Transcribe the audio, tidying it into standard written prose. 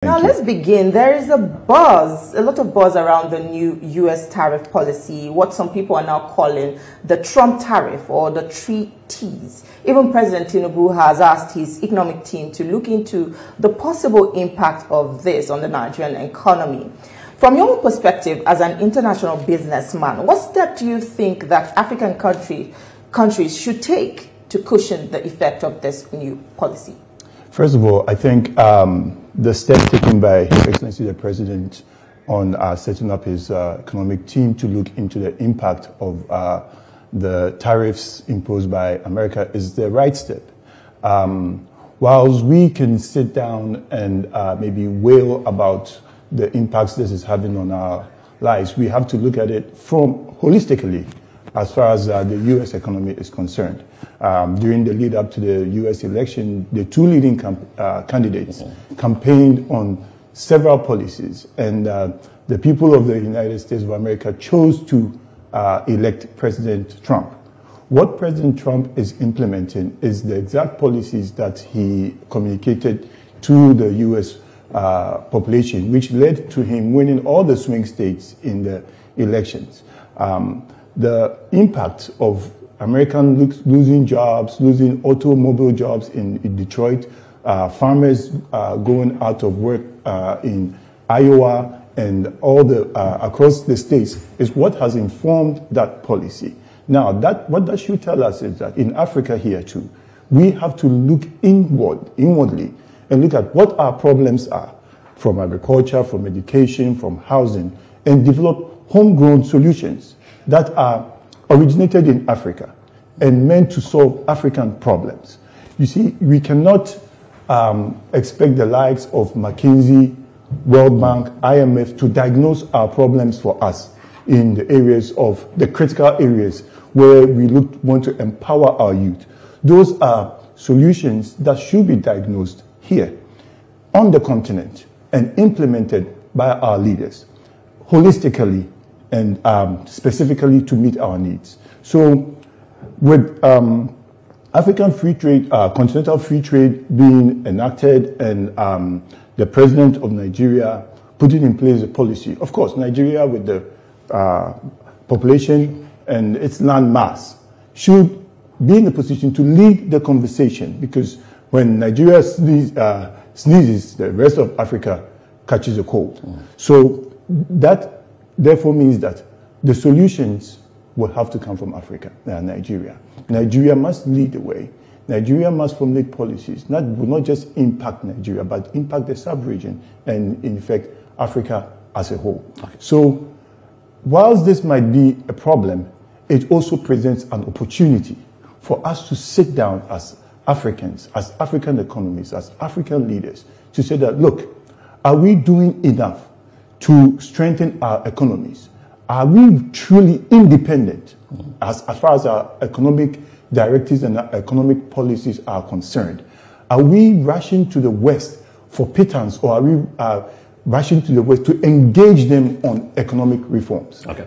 Now let's begin. There is a lot of buzz around the new U.S. tariff policy, what some people are now calling the Trump tariff or the 3 Ts. Even President Tinubu has asked his economic team to look into the possible impact of this on the Nigerian economy. From your perspective as an international businessman, what step do you think that African countries should take to cushion the effect of this new policy? First of all, I think the step taken by His Excellency the President on setting up his economic team to look into the impact of the tariffs imposed by America is the right step. Whilst we can sit down and maybe wail about the impacts this is having on our lives, we have to look at it from holistically as far as the U.S. economy is concerned. During the lead up to the U.S. election, the 2 leading candidates campaigned on several policies, and the people of the United States of America chose to elect President Trump. What President Trump is implementing is the exact policies that he communicated to the U.S. Population, which led to him winning all the swing states in the elections. The impact of Americans losing jobs, losing automobile jobs in Detroit, farmers going out of work in Iowa and all the across the states is what has informed that policy. Now, what that should tell us is that in Africa here too, we have to look inwardly and look at what our problems are from agriculture, from education, from housing, and develop homegrown solutions that are originated in Africa and meant to solve African problems. You see, we cannot expect the likes of McKinsey, World Bank, IMF to diagnose our problems for us in the areas of the critical areas where we want to empower our youth. Those are solutions that should be diagnosed here on the continent and implemented by our leaders holistically and specifically to meet our needs. So with African free trade, continental free trade being enacted and the president of Nigeria putting in place a policy, of course, Nigeria with the population and its land mass should be in a position to lead the conversation, because when Nigeria sneezes, the rest of Africa catches a cold. So that therefore means that the solutions will have to come from Africa and Nigeria. Nigeria must lead the way. Nigeria must formulate policies that will not just impact Nigeria, but impact the sub-region and, in fact, Africa as a whole. Okay. So, whilst this might be a problem, it also presents an opportunity for us to sit down as Africans, as African economies, as African leaders, to say that, look, are we doing enough to strengthen our economies? Are we truly independent as far as our economic directives and our economic policies are concerned? Are we rushing to the West for pittance, or are we rushing to the West to engage them on economic reforms? Okay.